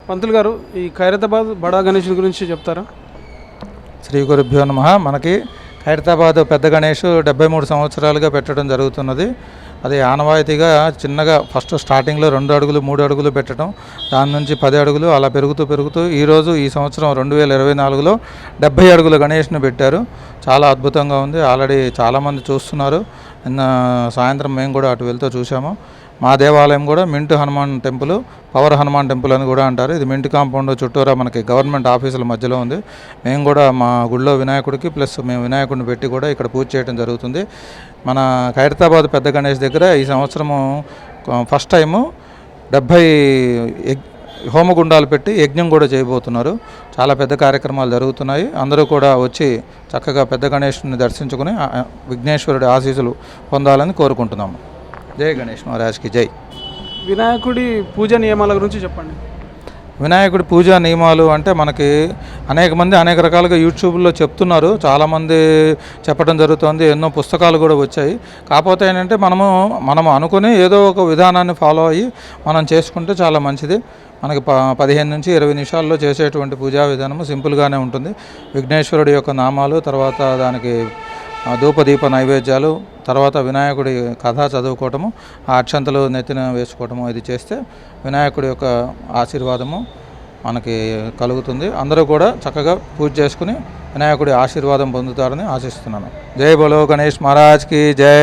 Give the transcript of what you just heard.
పంతులు గారు, ఈ ఖైరతాబాద్ బడా గణేష్ గురించి చెప్తారా? శ్రీ గురుభ్యో నమః. మనకి ఖైరతాబాద్ పెద్ద గణేష్ 73 సంవత్సరాలుగా పెట్టడం జరుగుతున్నది. అది ఆనవాయితీగా చిన్నగా ఫస్ట్ స్టార్టింగ్లో 2 అడుగులు 3 అడుగులు పెట్టడం, దాని నుంచి 10 అడుగులు అలా పెరుగుతూ ఈరోజు ఈ సంవత్సరం 2024లో 70 అడుగుల గణేష్ను పెట్టారు. చాలా అద్భుతంగా ఉంది. ఆల్రెడీ చాలామంది చూస్తున్నారు. నిన్న సాయంత్రం మేము కూడా అటు వెళ్తూ చూసాము. మా దేవాలయం కూడా mint Hanuman temple, power Hanuman temple అని కూడా అంటారు. ఇది మింట్ కాంపౌండ్ చుట్టూరా మనకి గవర్నమెంట్ ఆఫీసుల మధ్యలో ఉంది. మేము కూడా మా గుళ్ళో వినాయకుడికి ప్లస్ మేము వినాయకుడిని పెట్టి కూడా ఇక్కడ పూజ చేయడం జరుగుతుంది. మన ఖైరతాబాద్ పెద్ద గణేష్ దగ్గర ఈ సంవత్సరము ఫస్ట్ టైము 70 హోమగుండాలు పెట్టి యజ్ఞం కూడా చేయబోతున్నారు. చాలా పెద్ద కార్యక్రమాలు జరుగుతున్నాయి. అందరూ కూడా వచ్చి చక్కగా పెద్ద గణేష్ని దర్శించుకుని విఘ్నేశ్వరుడి ఆశీస్సులు పొందాలని కోరుకుంటున్నాము. జై గణేష్ మహారాజ్కి జై. వినాయకుడి పూజ నియమాల గురించి చెప్పండి. వినాయకుడి పూజా నియమాలు అంటే మనకి అనేక మంది అనేక రకాలుగా యూట్యూబ్లో చెప్తున్నారు. చాలామంది చెప్పడం జరుగుతుంది. ఎన్నో పుస్తకాలు కూడా వచ్చాయి. కాకపోతే ఏంటంటే మనము అనుకుని ఏదో ఒక విధానాన్ని ఫాలో అయ్యి మనం చేసుకుంటే చాలా మంచిది. మనకి 15 నుంచి 20 నిమిషాల్లో చేసేటువంటి పూజా విధానము సింపుల్గానే ఉంటుంది. విఘ్నేశ్వరుడి యొక్క నామాలు, తర్వాత దానికి ధూపదీప నైవేద్యాలు, తర్వాత వినాయకుడి కథ చదువుకోవటము, ఆ అక్షంతలు నెత్తిన వేసుకోవటము, ఇది చేస్తే వినాయకుడి యొక్క ఆశీర్వాదము మనకి కలుగుతుంది. అందరూ కూడా చక్కగా పూజ చేసుకుని వినాయకుడి ఆశీర్వాదం పొందుతారని ఆశిస్తున్నాను. జై బోలో గణేష్ మహారాజ్కి జై.